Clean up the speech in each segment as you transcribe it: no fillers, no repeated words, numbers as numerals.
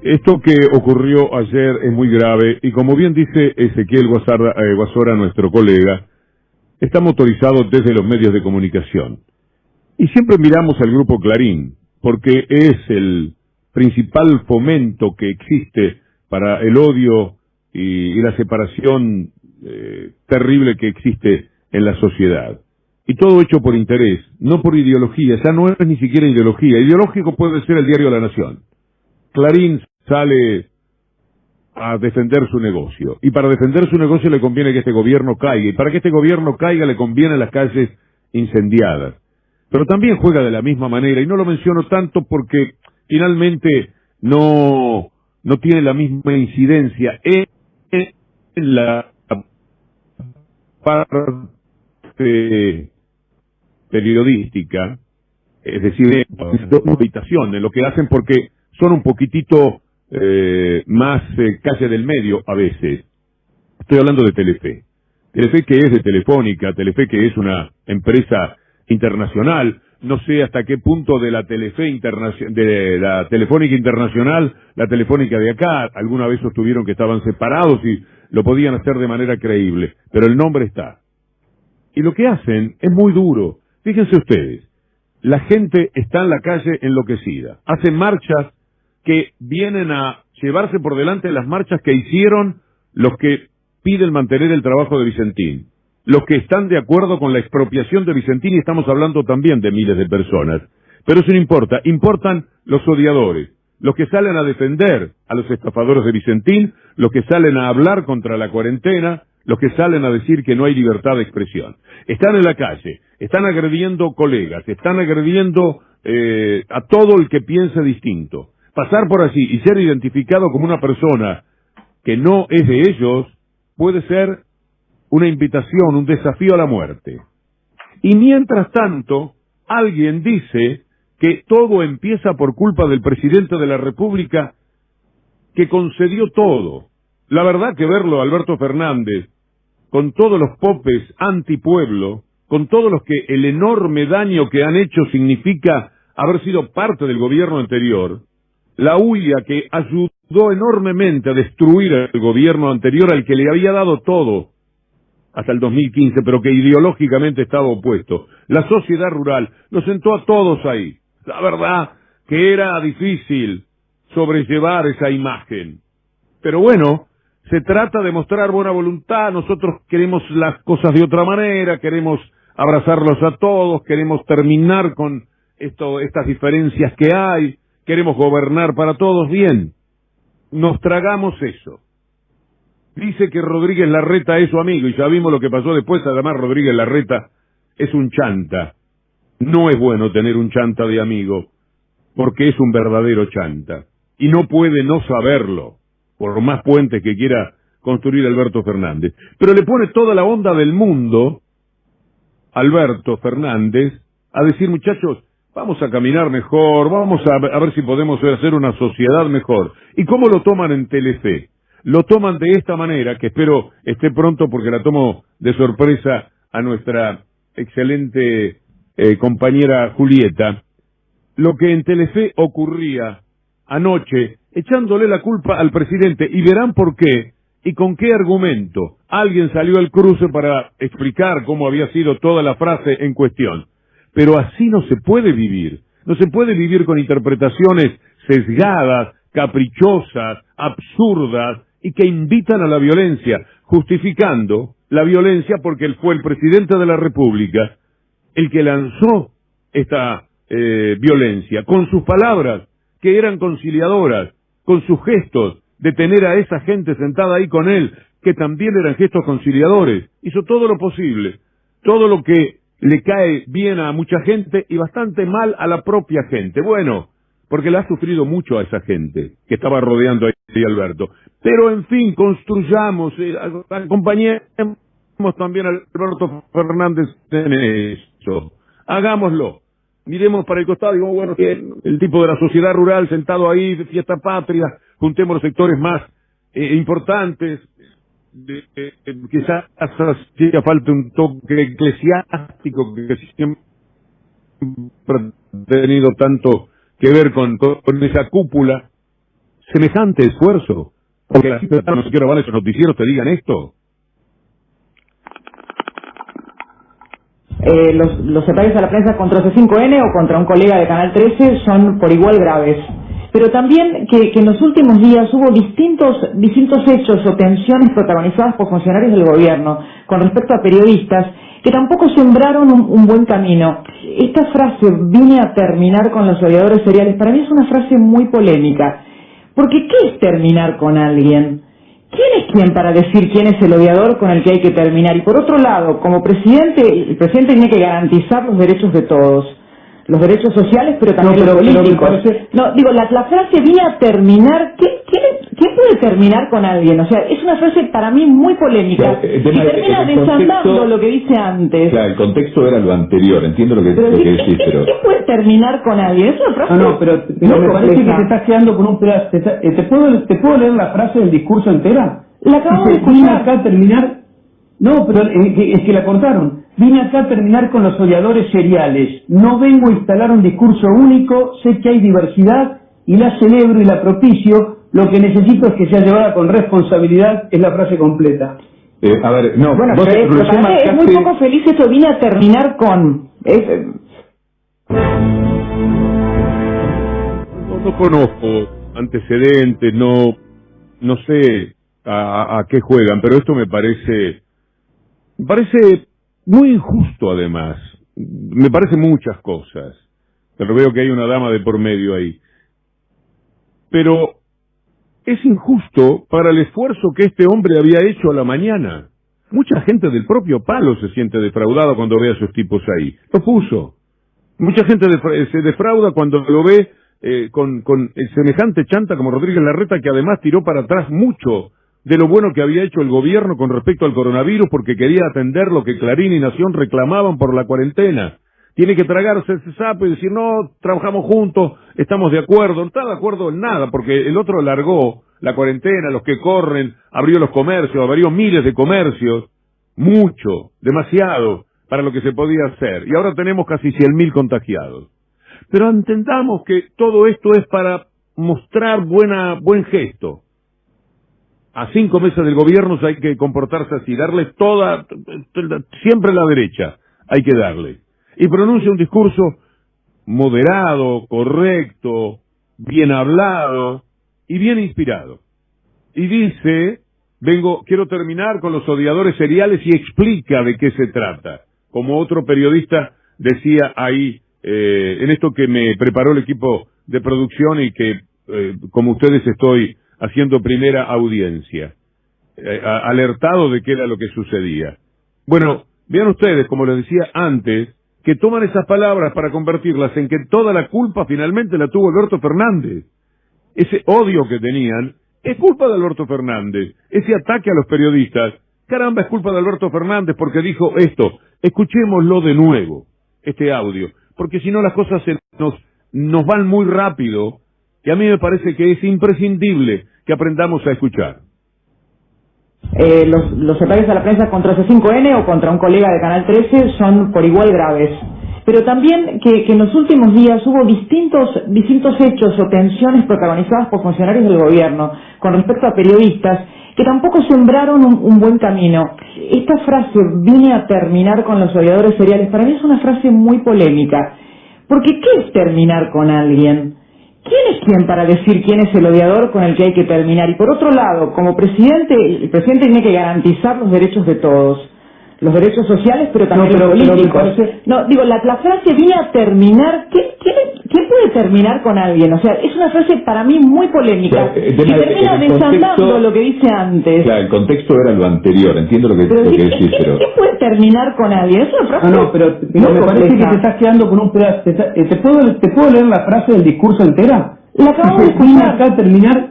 Esto que ocurrió ayer es muy grave y como bien dice Ezequiel Guasora, nuestro colega, está motorizado desde los medios de comunicación. Y siempre miramos al grupo Clarín, porque es el principal fomento que existe para el odio y la separación terrible que existe en la sociedad. Y todo hecho por interés, no por ideología, ya no es ni siquiera ideología. Ideológico puede ser el diario La Nación. Clarín sale a defender su negocio. Y para defender su negocio le conviene que este gobierno caiga. Y para que este gobierno caiga le convienen las calles incendiadas. Pero también juega de la misma manera. Y no lo menciono tanto porque finalmente no tiene la misma incidencia en la parte periodística, es decir, en habitación, en lo que hacen porque son un poquitito más calle del medio a veces. Estoy hablando de Telefe. Telefe que es de Telefónica, Telefe que es una empresa internacional. No sé hasta qué punto de la Telefe de la Telefónica internacional, la Telefónica de acá, alguna vez sostuvieron que estaban separados y lo podían hacer de manera creíble, pero el nombre está. Y lo que hacen es muy duro. Fíjense ustedes, la gente está en la calle enloquecida. Hacen marchas que vienen a llevarse por delante las marchas que hicieron los que piden mantener el trabajo de Vicentín. Los que están de acuerdo con la expropiación de Vicentín, y estamos hablando también de miles de personas. Pero eso no importa, importan los odiadores, los que salen a defender a los estafadores de Vicentín, los que salen a hablar contra la cuarentena, los que salen a decir que no hay libertad de expresión. Están en la calle, están agrediendo colegas, están agrediendo a todo el que piensa distinto. Pasar por allí y ser identificado como una persona que no es de ellos puede ser una invitación, un desafío a la muerte. Y mientras tanto, alguien dice que todo empieza por culpa del presidente de la República que concedió todo. La verdad que verlo, Alberto Fernández, con todos los popes antipueblo, con todos los que el enorme daño que han hecho significa haber sido parte del gobierno anterior, la huya que ayudó enormemente a destruir al gobierno anterior al que le había dado todo hasta el 2015, pero que ideológicamente estaba opuesto. La sociedad rural los sentó a todos ahí. La verdad que era difícil sobrellevar esa imagen. Pero bueno, se trata de mostrar buena voluntad. Nosotros queremos las cosas de otra manera, queremos abrazarlos a todos, queremos terminar con estas diferencias que hay, queremos gobernar para todos bien. Nos tragamos eso. Dice que Rodríguez Larreta es su amigo y ya vimos lo que pasó después. Además, Rodríguez Larreta es un chanta. No es bueno tener un chanta de amigo, porque es un verdadero chanta. Y no puede no saberlo, por más puentes que quiera construir Alberto Fernández. Pero le pone toda la onda del mundo, Alberto Fernández, a decir, muchachos, vamos a caminar mejor, vamos a ver si podemos hacer una sociedad mejor. ¿Y cómo lo toman en Telefe? Lo toman de esta manera, que espero esté pronto porque la tomo de sorpresa a nuestra excelente compañera Julieta. Lo que en Telefe ocurría anoche, echándole la culpa al presidente, y verán por qué y con qué argumento. Alguien salió al cruce para explicar cómo había sido toda la frase en cuestión. Pero así no se puede vivir. No se puede vivir con interpretaciones sesgadas, caprichosas, absurdas, y que invitan a la violencia, justificando la violencia porque él fue el presidente de la República el que lanzó esta violencia, con sus palabras, que eran conciliadoras, con sus gestos de tener a esa gente sentada ahí con él, que también eran gestos conciliadores. Hizo todo lo posible, todo lo que le cae bien a mucha gente y bastante mal a la propia gente. Bueno, porque le ha sufrido mucho a esa gente que estaba rodeando ahí a Alberto. Pero en fin, construyamos, acompañemos también a Alberto Fernández en eso. Hagámoslo. Miremos para el costado y digamos, bueno, el tipo de la sociedad rural sentado ahí, de fiesta patria, juntemos los sectores más importantes, quizás hacía falta un toque eclesiástico que siempre ha tenido tanto que ver con esa cúpula, semejante esfuerzo? Porque la cifra no quiero ver esos noticieros te digan esto. Los ataques a la prensa contra C5N o contra un colega de Canal 13 son por igual graves. Pero también que en los últimos días hubo distintos hechos o tensiones protagonizadas por funcionarios del gobierno con respecto a periodistas que tampoco sembraron un buen camino. Esta frase, vine a terminar con los odiadores seriales, para mí es una frase muy polémica. Porque ¿qué es terminar con alguien? ¿Quién es quién para decir quién es el odiador con el que hay que terminar? Y por otro lado, como presidente, el presidente tiene que garantizar los derechos de todos. Los derechos sociales, pero también los políticos. No, digo, la frase vine a terminar, ¿quién puede terminar con alguien? O sea, es una frase para mí muy polémica. Y termina desandando lo que dice antes. Claro, el contexto era lo anterior, entiendo lo que decís, pero... ¿Quién puede terminar con alguien? Es una frase... No, pero me parece que te estás quedando con un pedazo. ¿Te puedo leer la frase del discurso entera? La acabo de escuchar. Vine acá a terminar... No, pero es que la cortaron. Vine acá a terminar con los odiadores seriales. No vengo a instalar un discurso único, sé que hay diversidad y la celebro y la propicio. Lo que necesito es que sea llevada con responsabilidad, es la frase completa. A ver, no, bueno, vos es muy poco feliz esto, vine a terminar con... No conozco antecedentes, no sé a qué juegan, pero esto me parece muy injusto además. Me parecen muchas cosas, pero veo que hay una dama de por medio ahí. Pero es injusto para el esfuerzo que este hombre había hecho a la mañana. Mucha gente del propio palo se siente defraudada cuando ve a esos tipos ahí. Lo puso. Mucha gente se defrauda cuando lo ve con el semejante chanta como Rodríguez Larreta, que además tiró para atrás mucho de lo bueno que había hecho el gobierno con respecto al coronavirus porque quería atender lo que Clarín y Nación reclamaban por la cuarentena. Tiene que tragarse ese sapo y decir, no, trabajamos juntos, estamos de acuerdo. No está de acuerdo en nada, porque el otro largó la cuarentena, los que corren, abrió los comercios, abrió miles de comercios, mucho, demasiado, para lo que se podía hacer. Y ahora tenemos casi 100.000 contagiados. Pero entendamos que todo esto es para mostrar buen gesto. A 5 meses del gobierno hay que comportarse así, darle siempre la derecha, hay que darle. Y pronuncia un discurso moderado, correcto, bien hablado y bien inspirado. Y dice, quiero terminar con los odiadores seriales y explica de qué se trata. Como otro periodista decía ahí, en esto que me preparó el equipo de producción y que, como ustedes, estoy haciendo primera audiencia, alertado de qué era lo que sucedía. Bueno, vean ustedes, como les decía antes, que toman esas palabras para convertirlas en que toda la culpa finalmente la tuvo Alberto Fernández. Ese odio que tenían es culpa de Alberto Fernández. Ese ataque a los periodistas, caramba, es culpa de Alberto Fernández porque dijo esto. Escuchémoslo de nuevo, este audio, porque si no las cosas nos van muy rápido y a mí me parece que es imprescindible que aprendamos a escuchar. Los ataques a la prensa contra C5N o contra un colega de Canal 13 son por igual graves. Pero también que en los últimos días hubo distintos hechos o tensiones protagonizadas por funcionarios del gobierno con respecto a periodistas que tampoco sembraron un buen camino. Esta frase, vine a terminar con los odiadores seriales, para mí es una frase muy polémica. Porque ¿qué es terminar con alguien? ¿Quién es quién para decir quién es el odiador con el que hay que terminar? Y por otro lado, como presidente, el presidente tiene que garantizar los derechos de todos. Los derechos sociales, pero también los políticos. No, digo, la frase vine a terminar, ¿quién puede terminar con alguien? O sea, es una frase para mí muy polémica. Y termina desandando lo que dice antes. Claro, el contexto era lo anterior, entiendo lo que decís, pero... ¿Quién puede terminar con alguien? Es una frase... No, pero me parece que te estás quedando con un pedazo. ¿Te puedo leer la frase del discurso entera? La acabo de escuchar. Vine acá a terminar...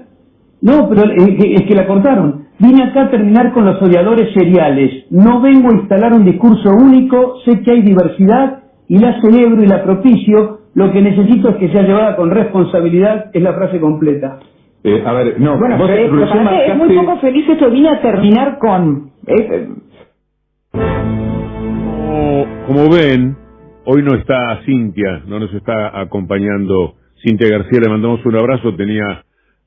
No, pero es que la cortaron. Vine acá a terminar con los odiadores seriales. No vengo a instalar un discurso único, sé que hay diversidad y la celebro y la propicio. Lo que necesito es que sea llevada con responsabilidad, es la frase completa. A ver, no, bueno, es muy poco feliz esto, vine a terminar con... Como ven, hoy no está Cintia, no nos está acompañando Cintia García, le mandamos un abrazo, tenía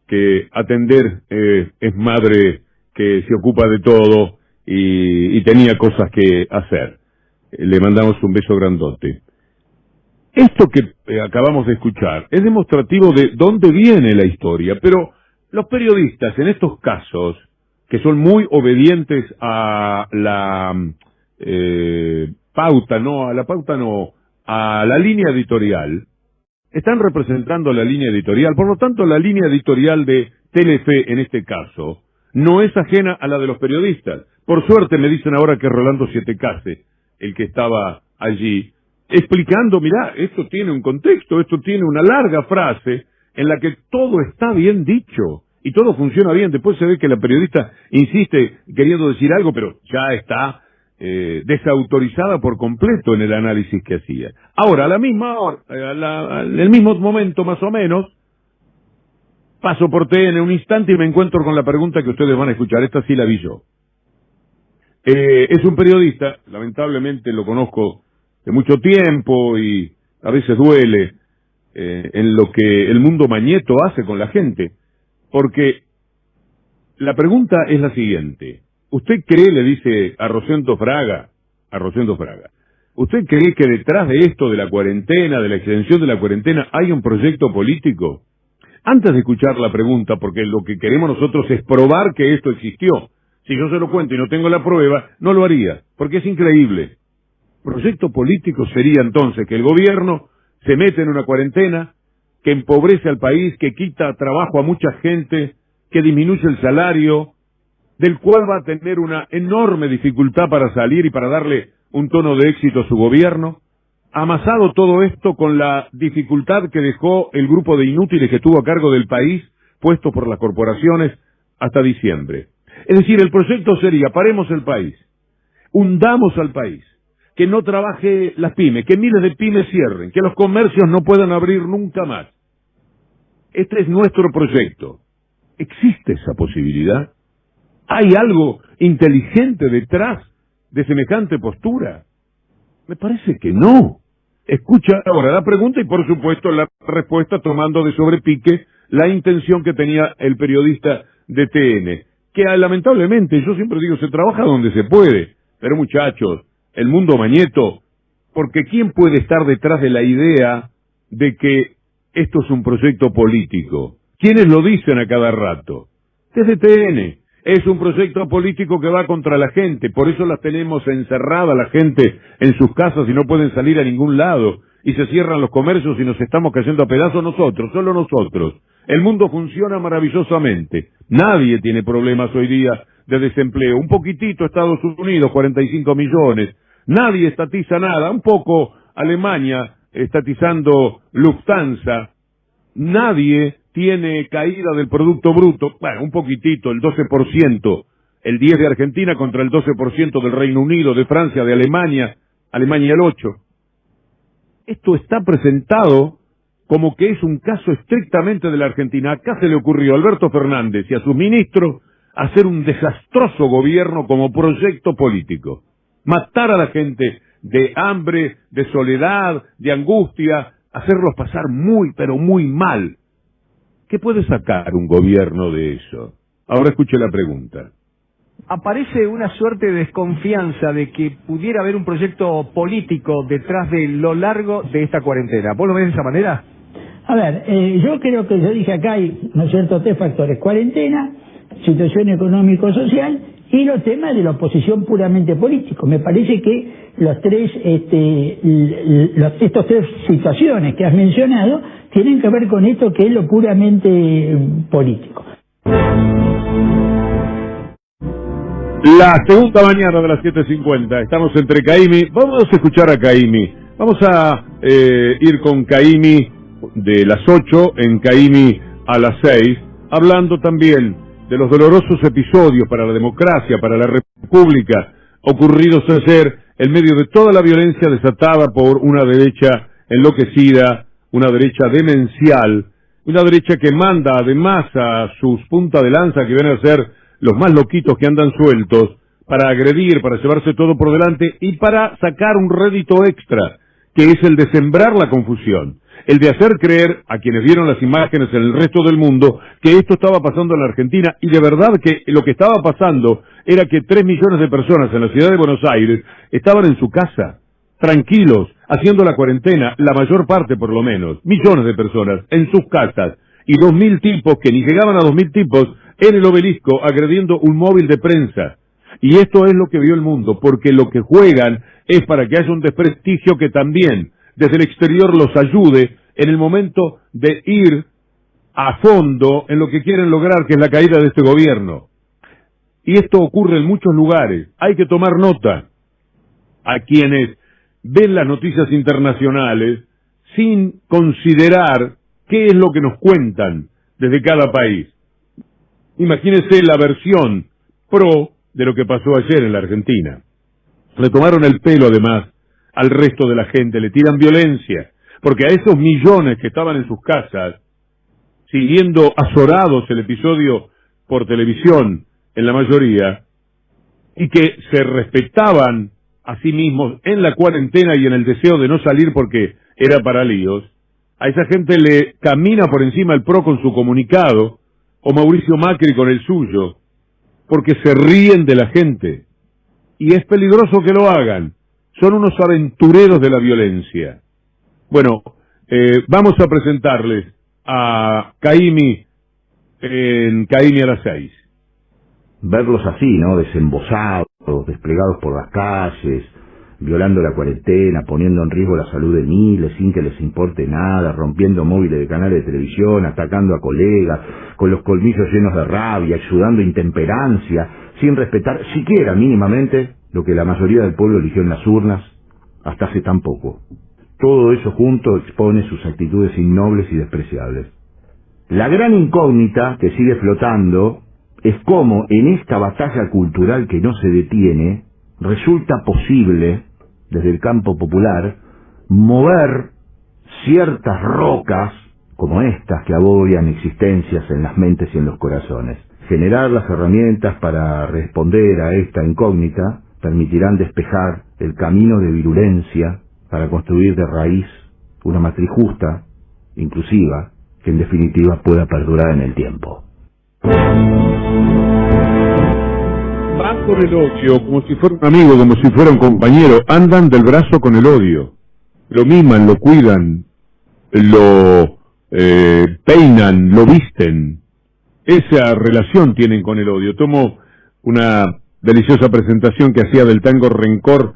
que atender es madre que se ocupa de todo y tenía cosas que hacer. Le mandamos un beso grandote. Esto que acabamos de escuchar es demostrativo de dónde viene la historia, pero los periodistas en estos casos, que son muy obedientes a la a la línea editorial, están representando la línea editorial. Por lo tanto, la línea editorial de Telefe, en este caso, no es ajena a la de los periodistas. Por suerte me dicen ahora que es Rolando Sietecase el que estaba allí, explicando, mirá, esto tiene un contexto, esto tiene una larga frase en la que todo está bien dicho y todo funciona bien. Después se ve que la periodista insiste queriendo decir algo, pero ya está desautorizada por completo en el análisis que hacía. Ahora, a la misma hora, en el mismo momento más o menos, paso por TN un instante y me encuentro con la pregunta que ustedes van a escuchar. Esta sí la vi yo. Es un periodista, lamentablemente lo conozco de mucho tiempo y a veces duele en lo que el mundo mañeto hace con la gente, porque la pregunta es la siguiente. ¿Usted cree, le dice a Rosendo Fraga, ¿usted cree que detrás de esto, de la cuarentena, de la extensión de la cuarentena, hay un proyecto político? Antes de escuchar la pregunta, porque lo que queremos nosotros es probar que esto existió. Si yo se lo cuento y no tengo la prueba, no lo haría, porque es increíble. Proyecto político sería entonces que el gobierno se mete en una cuarentena, que empobrece al país, que quita trabajo a mucha gente, que disminuye el salario, del cual va a tener una enorme dificultad para salir y para darle un tono de éxito a su gobierno. Amasado todo esto con la dificultad que dejó el grupo de inútiles que estuvo a cargo del país, puesto por las corporaciones, hasta diciembre. Es decir, el proyecto sería, paremos el país, hundamos al país, que no trabaje las pymes, que miles de pymes cierren, que los comercios no puedan abrir nunca más. Este es nuestro proyecto. ¿Existe esa posibilidad? ¿Hay algo inteligente detrás de semejante postura? Me parece que no. Escucha ahora la pregunta y por supuesto la respuesta tomando de sobrepique la intención que tenía el periodista de TN, que lamentablemente, yo siempre digo, se trabaja donde se puede, pero muchachos, el mundo mañeto, porque ¿quién puede estar detrás de la idea de que esto es un proyecto político? ¿Quiénes lo dicen a cada rato? Desde TN. Es un proyecto político que va contra la gente, por eso las tenemos encerradas la gente en sus casas y no pueden salir a ningún lado, y se cierran los comercios y nos estamos cayendo a pedazos nosotros, solo nosotros. El mundo funciona maravillosamente, nadie tiene problemas hoy día de desempleo, un poquitito Estados Unidos, 45 millones, nadie estatiza nada, un poco Alemania estatizando Lufthansa, nadie tiene caída del Producto Bruto, bueno, un poquitito, el 12%, el 10% de Argentina contra el 12% del Reino Unido, de Francia, de Alemania, Alemania el 8%. Esto está presentado como que es un caso estrictamente de la Argentina. Acá se le ocurrió a Alberto Fernández y a sus ministros hacer un desastroso gobierno como proyecto político. Matar a la gente de hambre, de soledad, de angustia, hacerlos pasar muy, pero muy mal. ¿Qué puede sacar un gobierno de eso? Ahora escuche la pregunta. Aparece una suerte de desconfianza de que pudiera haber un proyecto político detrás de lo largo de esta cuarentena. ¿Vos lo ves de esa manera? A ver, yo creo que yo dije acá hay, ¿no es cierto?, tres factores: cuarentena, situación económico-social y los temas de la oposición puramente político. Me parece que los tres, estas tres situaciones que has mencionado tienen que ver con esto que es lo puramente político. La segunda mañana de las 7:50, estamos entre Caimi, vamos a escuchar a Caimi, vamos a ir con Caimi de las 8, en Caimi a las 6, hablando también de los dolorosos episodios para la democracia, para la república, ocurridos ayer en medio de toda la violencia desatada por una derecha enloquecida, una derecha demencial, una derecha que manda además a sus punta de lanza, que vienen a ser los más loquitos que andan sueltos, para agredir, para llevarse todo por delante y para sacar un rédito extra, que es el de sembrar la confusión, el de hacer creer a quienes vieron las imágenes en el resto del mundo que esto estaba pasando en la Argentina, y de verdad que lo que estaba pasando era que 3 millones de personas en la ciudad de Buenos Aires estaban en su casa, tranquilos, haciendo la cuarentena, la mayor parte por lo menos, millones de personas en sus casas, y 2.000 tipos que ni llegaban a 2.000 tipos en el Obelisco agrediendo un móvil de prensa. Y esto es lo que vio el mundo, porque lo que juegan es para que haya un desprestigio que también desde el exterior los ayude en el momento de ir a fondo en lo que quieren lograr, que es la caída de este gobierno. Y esto ocurre en muchos lugares. Hay que tomar nota a quienes ven las noticias internacionales sin considerar qué es lo que nos cuentan desde cada país. Imagínense la versión pro de lo que pasó ayer en la Argentina. Le tomaron el pelo además al resto de la gente, le tiran violencia, porque a esos millones que estaban en sus casas, siguiendo azorados el episodio por televisión, en la mayoría, y que se respetaban a sí mismos en la cuarentena y en el deseo de no salir porque era para líos, a esa gente le camina por encima el PRO con su comunicado, o Mauricio Macri con el suyo, porque se ríen de la gente. Y es peligroso que lo hagan. Son unos aventureros de la violencia. Bueno, vamos a presentarles a Caimi en Caimi a las 6. Verlos así, ¿no? Desembosados, desplegados por las calles, violando la cuarentena, poniendo en riesgo la salud de miles sin que les importe nada, rompiendo móviles de canales de televisión, atacando a colegas, con los colmillos llenos de rabia, exudando intemperancia, sin respetar siquiera mínimamente lo que la mayoría del pueblo eligió en las urnas hasta hace tan poco. Todo eso junto expone sus actitudes innobles y despreciables. La gran incógnita que sigue flotando es cómo en esta batalla cultural que no se detiene, resulta posible, desde el campo popular, mover ciertas rocas, como estas que agobian existencias en las mentes y en los corazones. Generar las herramientas para responder a esta incógnita permitirán despejar el camino de virulencia para construir de raíz una matriz justa, inclusiva, que en definitiva pueda perdurar en el tiempo. Van con el odio como si fuera un amigo, como si fuera un compañero, andan del brazo con el odio, lo miman, lo cuidan, lo peinan, lo visten. Esa relación tienen con el odio. Tomo una deliciosa presentación que hacía del tango Rencor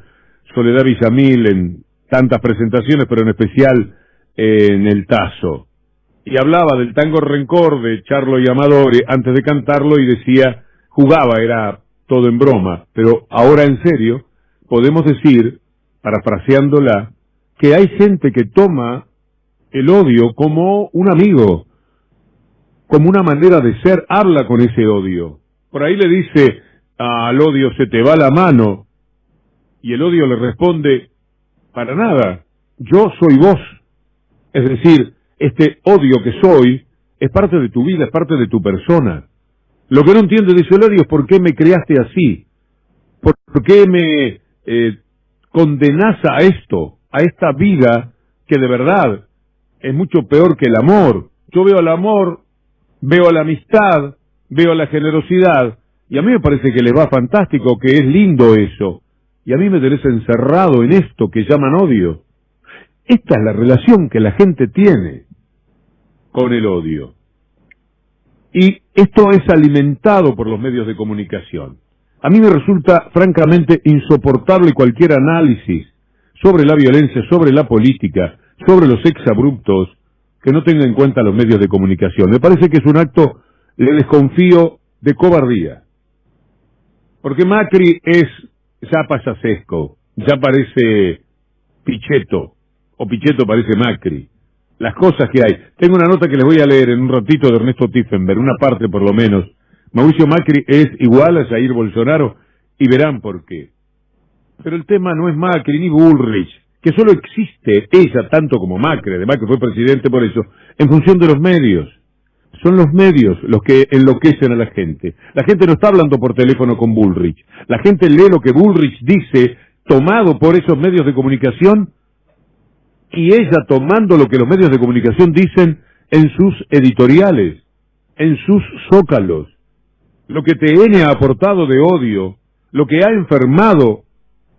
Soledad Villamil en tantas presentaciones, pero en especial en el Tazo. Y hablaba del tango Rencor de Charlo y Amadore antes de cantarlo y decía, jugaba, era todo en broma, pero ahora en serio podemos decir, parafraseándola, que hay gente que toma el odio como un amigo, como una manera de ser, habla con ese odio. Por ahí le dice al odio, se te va la mano, y el odio le responde, para nada, yo soy vos. Es decir, este odio que soy es parte de tu vida, es parte de tu persona. Lo que no entiende, dice el odio, es por qué me creaste así, por qué me condenás a esto, a esta vida que de verdad es mucho peor que el amor. Yo veo el amor, veo la amistad, veo la generosidad, y a mí me parece que les va fantástico, que es lindo eso, y a mí me tenés encerrado en esto que llaman odio. Esta es la relación que la gente tiene con el odio. Y esto es alimentado por los medios de comunicación. A mí me resulta francamente insoportable cualquier análisis sobre la violencia, sobre la política, sobre los exabruptos, que no tenga en cuenta los medios de comunicación. Me parece que es un acto, le desconfío, de cobardía. Porque Macri es ya payasesco, ya parece Pichetto, o Pichetto parece Macri. Las cosas que hay. Tengo una nota que les voy a leer en un ratito de Ernesto Tiffenberg, una parte por lo menos. Mauricio Macri es igual a Jair Bolsonaro y verán por qué. Pero el tema no es Macri ni Bullrich, que solo existe ella tanto como Macri, además que fue presidente por eso, en función de los medios. Son los medios los que enloquecen a la gente. La gente no está hablando por teléfono con Bullrich. La gente lee lo que Bullrich dice, tomado por esos medios de comunicación, y ella tomando lo que los medios de comunicación dicen en sus editoriales, en sus zócalos, lo que TN ha aportado de odio, lo que ha enfermado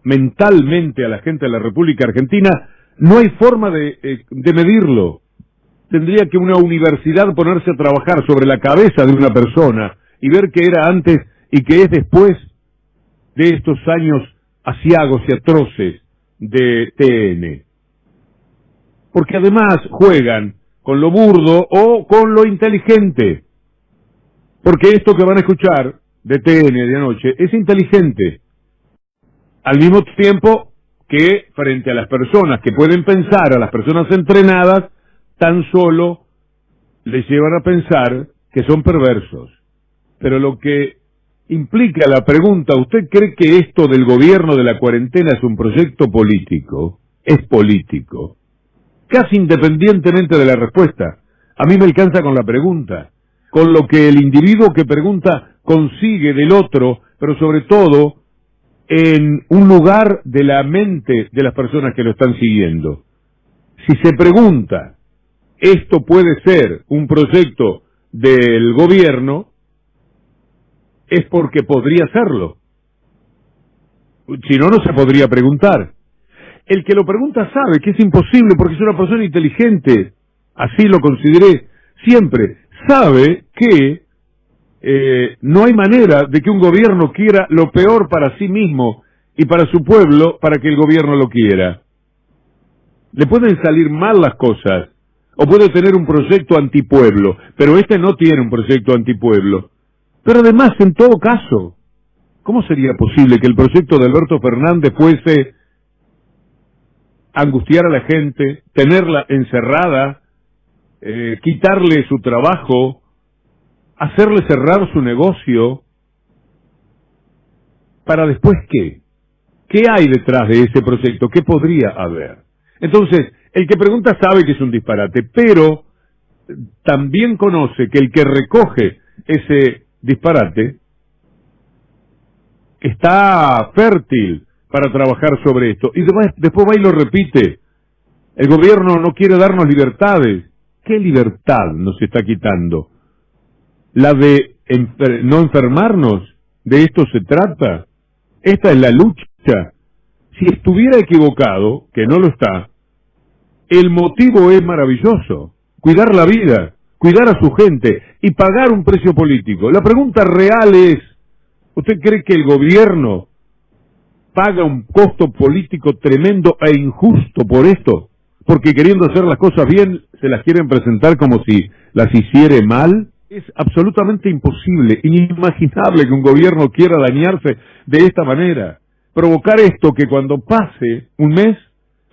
mentalmente a la gente de la República Argentina, no hay forma de medirlo. Tendría que una universidad ponerse a trabajar sobre la cabeza de una persona y ver qué era antes y qué es después de estos años aciagos y atroces de TN. Porque además juegan con lo burdo o con lo inteligente. Porque esto que van a escuchar de TN de anoche es inteligente. Al mismo tiempo que frente a las personas que pueden pensar, a las personas entrenadas, tan solo les llevan a pensar que son perversos. Pero lo que implica la pregunta, ¿usted cree que esto del gobierno de la cuarentena es un proyecto político? Es político. Casi independientemente de la respuesta. A mí me alcanza con la pregunta, con lo que el individuo que pregunta consigue del otro, pero sobre todo en un lugar de la mente de las personas que lo están siguiendo. Si se pregunta, ¿esto puede ser un proyecto del gobierno? Es porque podría serlo. Si no, no se podría preguntar. El que lo pregunta sabe que es imposible porque es una persona inteligente, así lo consideré siempre, sabe que no hay manera de que un gobierno quiera lo peor para sí mismo y para su pueblo para que el gobierno lo quiera. Le pueden salir mal las cosas, o puede tener un proyecto antipueblo, pero este no tiene un proyecto antipueblo. Pero además, en todo caso, ¿cómo sería posible que el proyecto de Alberto Fernández fuese angustiar a la gente, tenerla encerrada, quitarle su trabajo, hacerle cerrar su negocio, para después qué? ¿Qué hay detrás de ese proyecto? ¿Qué podría haber? Entonces, el que pregunta sabe que es un disparate, pero también conoce que el que recoge ese disparate está fértil para trabajar sobre esto. Y después va y lo repite. El gobierno no quiere darnos libertades. ¿Qué libertad nos está quitando? ¿La de no enfermarnos? ¿De esto se trata? Esta es la lucha. Si estuviera equivocado, que no lo está, el motivo es maravilloso. Cuidar la vida, cuidar a su gente y pagar un precio político. La pregunta real es, ¿usted cree que el gobierno paga un costo político tremendo e injusto por esto? Porque queriendo hacer las cosas bien, se las quieren presentar como si las hiciere mal. Es absolutamente imposible, inimaginable que un gobierno quiera dañarse de esta manera. Provocar esto que cuando pase un mes,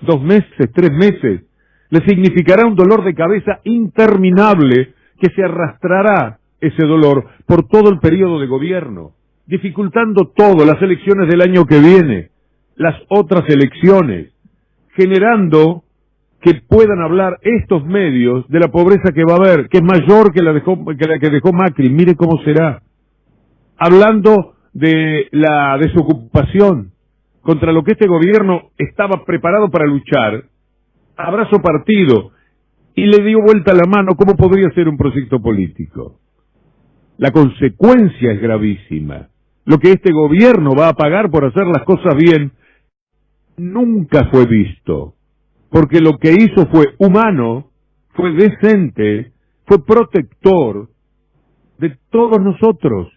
2 meses, 3 meses, le significará un dolor de cabeza interminable que se arrastrará ese dolor por todo el periodo de gobierno, dificultando todo, las elecciones del año que viene, las otras elecciones, generando que puedan hablar estos medios de la pobreza que va a haber, que es mayor que la que dejó Macri, mire cómo será, hablando de la desocupación, contra lo que este gobierno estaba preparado para luchar, abrazo partido, y le dio vuelta la mano. ¿Cómo podría ser un proyecto político? La consecuencia es gravísima. Lo que este gobierno va a pagar por hacer las cosas bien nunca fue visto, porque lo que hizo fue humano, fue decente, fue protector de todos nosotros,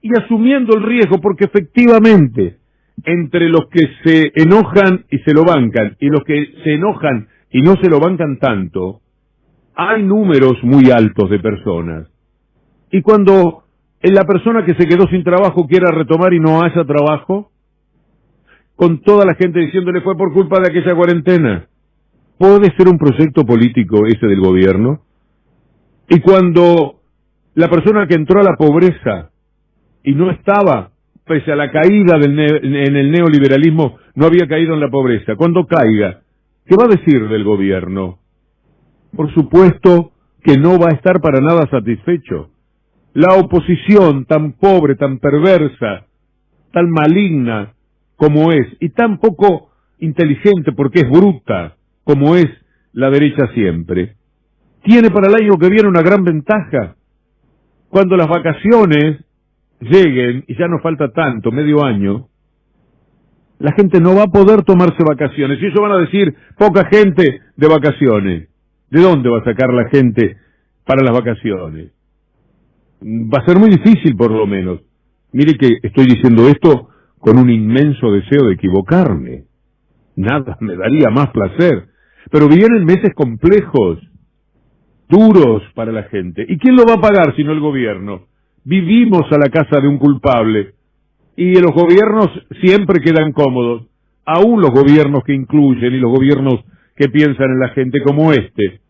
y asumiendo el riesgo, porque efectivamente, entre los que se enojan y se lo bancan, y los que se enojan y no se lo bancan tanto, hay números muy altos de personas. Y cuando la persona que se quedó sin trabajo quiera retomar y no haya trabajo, con toda la gente diciéndole fue por culpa de aquella cuarentena, ¿puede ser un proyecto político ese del gobierno? Y cuando la persona que entró a la pobreza y no estaba, pese a la caída en el neoliberalismo, no había caído en la pobreza, cuando caiga, ¿qué va a decir del gobierno? Por supuesto que no va a estar para nada satisfecho. La oposición, tan pobre, tan perversa, tan maligna como es, y tan poco inteligente porque es bruta, como es la derecha siempre, tiene para el año que viene una gran ventaja. Cuando las vacaciones lleguen, y ya no falta tanto, medio año, la gente no va a poder tomarse vacaciones. Y eso van a decir, poca gente de vacaciones. ¿De dónde va a sacar la gente para las vacaciones? Va a ser muy difícil, por lo menos. Mire que estoy diciendo esto con un inmenso deseo de equivocarme. Nada me daría más placer. Pero vienen meses complejos, duros para la gente. ¿Y quién lo va a pagar sino el gobierno? Vivimos a la casa de un culpable. Y los gobiernos siempre quedan cómodos. Aún los gobiernos que incluyen y los gobiernos que piensan en la gente como este.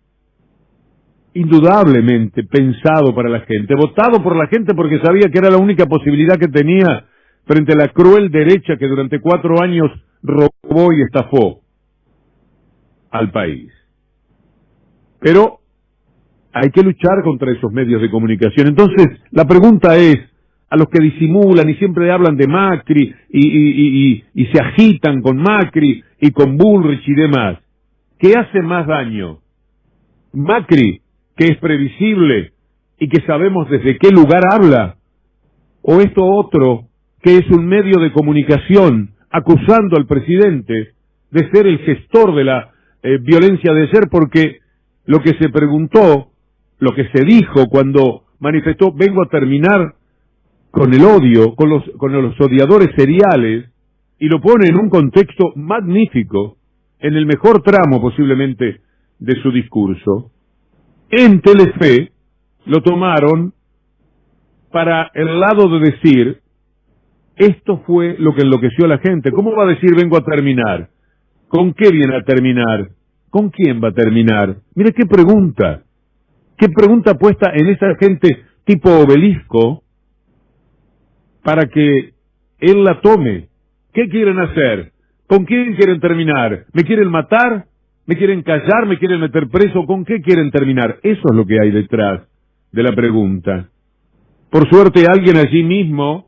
Indudablemente pensado para la gente, votado por la gente porque sabía que era la única posibilidad que tenía frente a la cruel derecha que durante 4 años robó y estafó al país. Pero hay que luchar contra esos medios de comunicación. Entonces, la pregunta es, a los que disimulan y siempre hablan de Macri y se agitan con Macri y con Bullrich y demás, ¿qué hace más daño? ¿Macri, que es previsible y que sabemos desde qué lugar habla? ¿O esto otro, que es un medio de comunicación acusando al presidente de ser el gestor de la violencia de ayer? Porque lo que se preguntó, lo que se dijo cuando manifestó, vengo a terminar con el odio, con los odiadores seriales, y lo pone en un contexto magnífico, en el mejor tramo posiblemente de su discurso. En Telefe lo tomaron para el lado de decir, esto fue lo que enloqueció a la gente. ¿Cómo va a decir vengo a terminar? ¿Con qué viene a terminar? ¿Con quién va a terminar? Mire qué pregunta puesta en esa gente tipo Obelisco para que él la tome. ¿Qué quieren hacer? ¿Con quién quieren terminar? ¿Me quieren matar? ¿Me quieren callar? ¿Me quieren meter preso? ¿Con qué quieren terminar? Eso es lo que hay detrás de la pregunta. Por suerte alguien allí mismo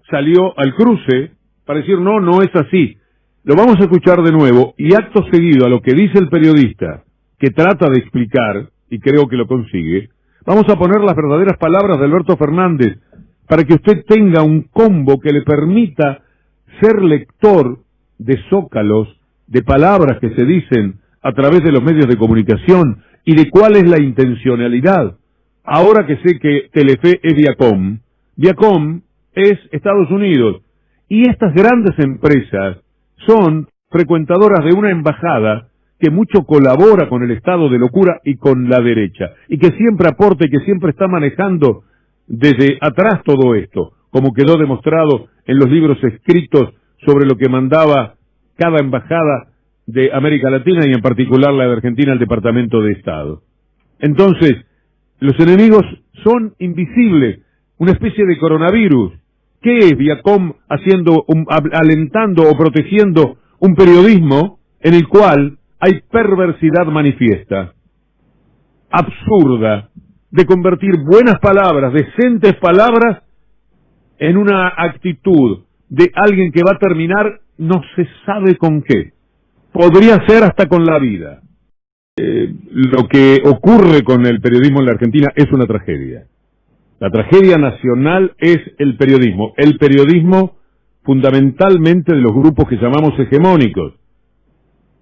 salió al cruce para decir no, no es así. Lo vamos a escuchar de nuevo y acto seguido a lo que dice el periodista que trata de explicar, y creo que lo consigue, vamos a poner las verdaderas palabras de Alberto Fernández para que usted tenga un combo que le permita ser lector de zócalos, de palabras que se dicen a través de los medios de comunicación y de cuál es la intencionalidad. Ahora que sé que Telefe es Viacom, Viacom es Estados Unidos, y estas grandes empresas son frecuentadoras de una embajada que mucho colabora con el estado de locura y con la derecha, y que siempre aporta y que siempre está manejando desde atrás todo esto, como quedó demostrado en los libros escritos sobre lo que mandaba cada embajada de América Latina y en particular la de Argentina al Departamento de Estado. Entonces, los enemigos son invisibles, una especie de coronavirus. ¿Qué es Viacom haciendo, alentando o protegiendo un periodismo en el cual hay perversidad manifiesta, absurda, de convertir buenas palabras, decentes palabras, en una actitud de alguien que va a terminar no se sabe con qué? Podría ser hasta con la vida. Lo que ocurre con el periodismo en la Argentina es una tragedia. La tragedia nacional es el periodismo fundamentalmente de los grupos que llamamos hegemónicos.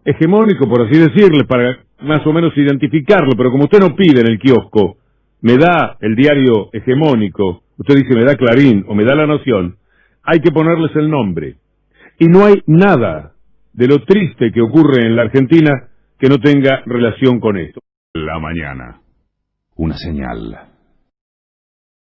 Hegemónico, por así decirle, para más o menos identificarlo, pero como usted no pide en el kiosco, me da el diario hegemónico, usted dice me da Clarín o me da La Nación, hay que ponerles el nombre. Y no hay nada de lo triste que ocurre en la Argentina que no tenga relación con esto. La mañana. Una señal.